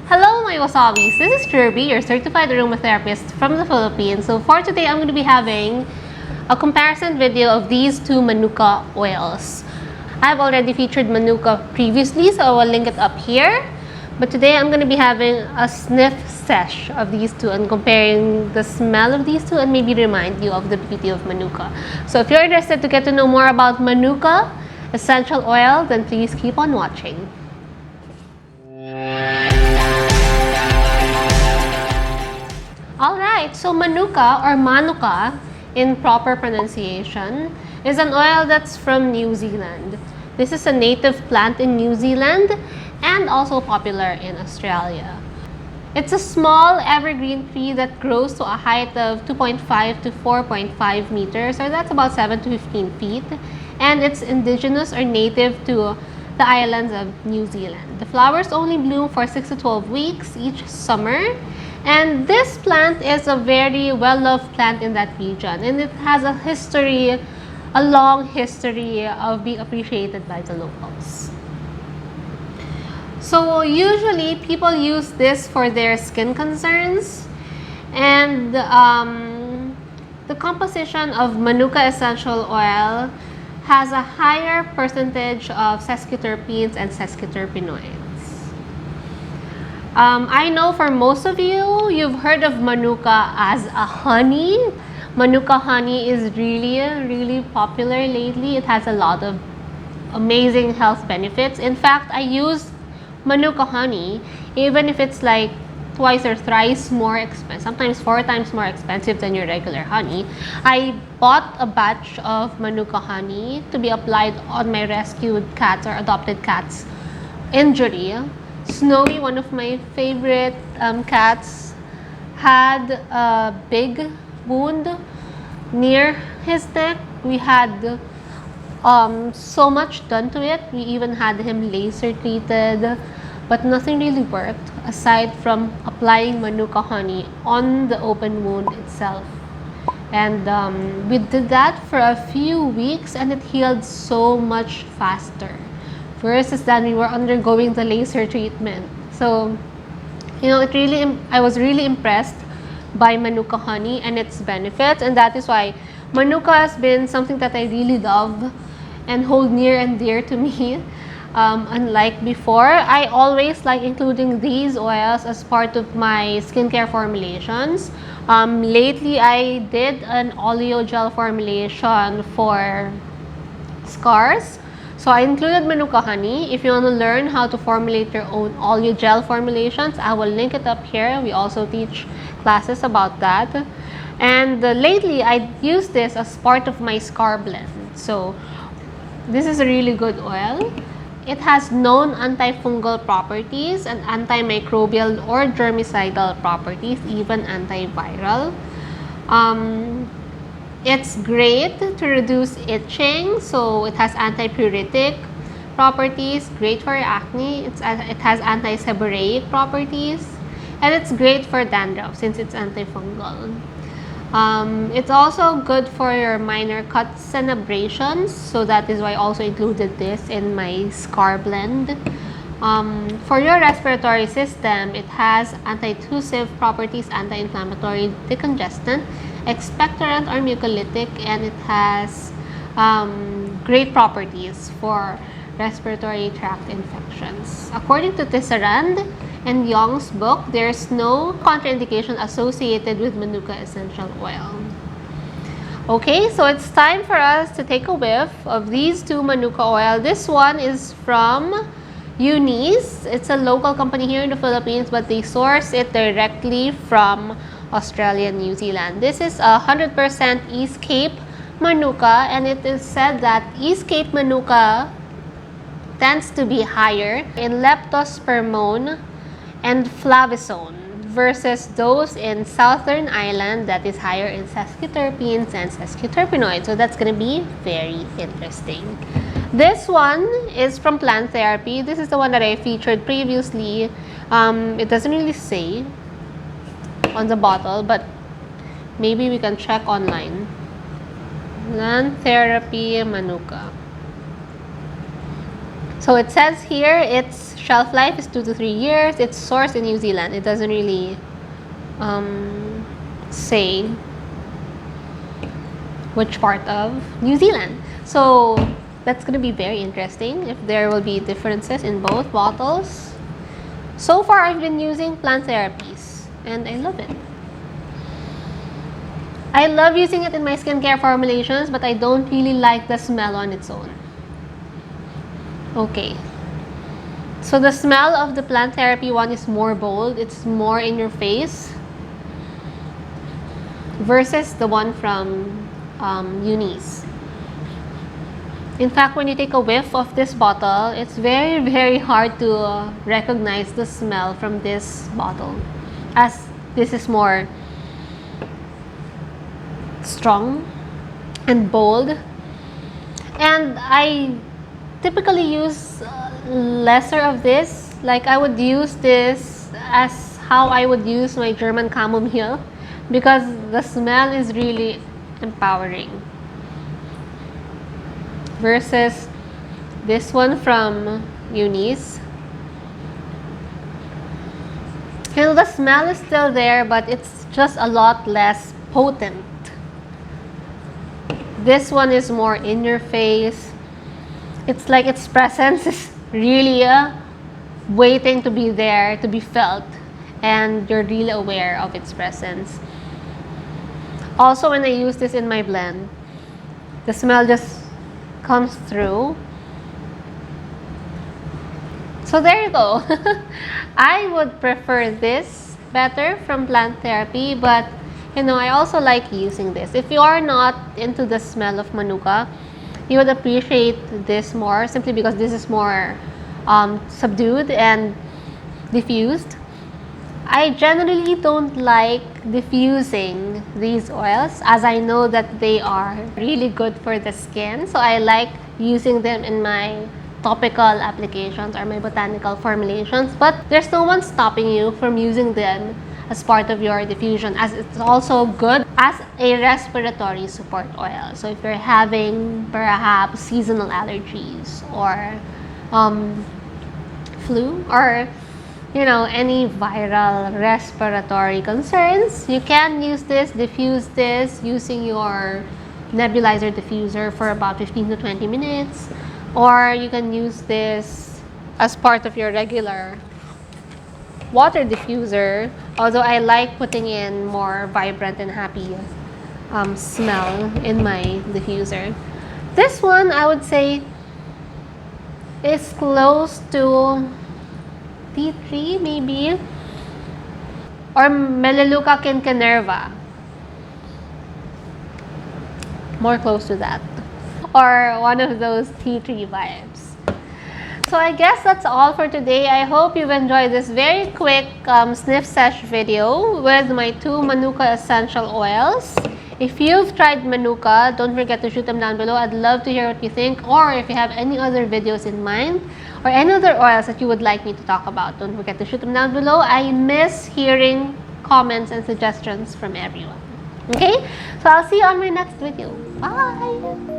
Hello my wasabis! This is Jirbie, your certified aromatherapist from the Philippines. So for today, I'm going to be having a comparison video of these two Manuka oils. I've already featured Manuka previously, so I will link it up here. But today, I'm going to be having a sniff sesh of these two and comparing the smell of these two and maybe remind you of the beauty of Manuka. So if you're interested to get to know more about Manuka essential oil, then please keep on watching. Alright, so Manuka or Manuka in proper pronunciation is an oil that's from New Zealand. This is a native plant in New Zealand and also popular in Australia. It's a small evergreen tree that grows to a height of 2.5 to 4.5 meters, or that's about 7 to 15 feet. And it's indigenous or native to the islands of New Zealand. The flowers only bloom for 6 to 12 weeks each summer. And this plant is a very well-loved plant in that region. And it has a long history of being appreciated by the locals. So usually people use this for their skin concerns, and the composition of Manuka essential oil has a higher percentage of sesquiterpenes and sesquiterpenoids. I know for most of you, you've heard of Manuka as a honey. Manuka honey is really popular lately. It has a lot of amazing health benefits. In fact, I use Manuka honey even if it's like twice or thrice more expensive, sometimes 4 times more expensive than your regular honey. I bought a batch of Manuka honey to be applied on my rescued cats or adopted cats' injury. Snowy, one of my favorite cats, had a big wound near his neck. We had so much done to it. We even had him laser treated, but nothing really worked aside from applying Manuka honey on the open wound itself. And we did that for a few weeks and it healed so much faster versus than we were undergoing the laser treatment. So, you know, I was really impressed by Manuka honey and its benefits, and that is why Manuka has been something that I really love and hold near and dear to me. Unlike before, I always like including these oils as part of my skincare formulations. Lately, I did an oleo gel formulation for scars. So I included Manuka honey. If you want to learn how to formulate your own oleo gel formulations, I will link it up here. We also teach classes about that. And lately, I used this as part of my scar blend. So this is a really good oil. It has known antifungal properties and antimicrobial or germicidal properties, even antiviral. It's great to reduce itching, so it has antipyretic properties, great for acne. It has anti-seborrheic properties, and it's great for dandruff since it's antifungal. It's also good for your minor cuts and abrasions, so that is why I also included this in my scar blend. For your respiratory system, it has anti-tussive properties, anti-inflammatory, decongestant, expectorant or mucolytic, and it has great properties for respiratory tract infections. According to Tisserand and Young's book, there's no contraindication associated with Manuka essential oil. Okay, so it's time for us to take a whiff of these two Manuka oil. This one is from Eunice. It's a local company here in the Philippines, but they source it directly from Australia and New Zealand. This is 100% East Cape Manuka, and it is said that East Cape Manuka tends to be higher in leptospermone and flavizone versus those in Southern Island that is higher in sesquiterpenes and sesquiterpenoids. So that's going to be very interesting. This one is from Plant Therapy. This is the one that I featured previously. It doesn't really say on the bottle, but maybe we can check online. Plant Therapy Manuka. So it says here its shelf life is 2 to 3 years. It's sourced in New Zealand. It doesn't really say which part of New Zealand. So that's going to be very interesting if there will be differences in both bottles. So far, I've been using Plant Therapies and I love it. I love using it in my skincare formulations, but I don't really like the smell on its own. Okay. So the smell of the Plant Therapy one is more bold. It's more in your face versus the one from Eunice. In fact, when you take a whiff of this bottle, it's very, very hard to recognize the smell from this bottle, as this is more strong and bold. And I typically use lesser of this. Like I would use this as how I would use my German chamomile, because the smell is really empowering, versus this one from Eunice. You know, the smell is still there, but it's just a lot less potent. This one is more in your face. It's like its presence is really waiting to be there, to be felt, and you're really aware of its presence. Also, when I use this in my blend, the smell just comes through. So there you go. I would prefer this better from Plant Therapy, but you know, I also like using this. If you are not into the smell of Manuka, you would appreciate this more simply because this is more subdued and diffused. I generally don't like diffusing these oils, as I know that they are really good for the skin. So I like using them in my topical applications or my botanical formulations. But there's no one stopping you from using them as part of your diffusion, as it's also good as a respiratory support oil. So if you're having perhaps seasonal allergies or flu, or you know, any viral respiratory concerns, you can use this, diffuse this using your nebulizer diffuser for about 15 to 20 minutes, or you can use this as part of your regular water diffuser, although I like putting in more vibrant and happy smell in my diffuser. This one, I would say, is close to tea tree, maybe, or Melaleuca quinquenerva, more close to that, or one of those tea tree vibes. So I guess that's all for today. I hope you've enjoyed this very quick sniff sesh video with my 2 Manuka essential oils. If you've tried Manuka, don't forget to shoot them down below. I'd love to hear what you think, or if you have any other videos in mind or any other oils that you would like me to talk about, don't forget to shoot them down below. I miss hearing comments and suggestions from everyone. Okay? So I'll see you on my next video. Bye!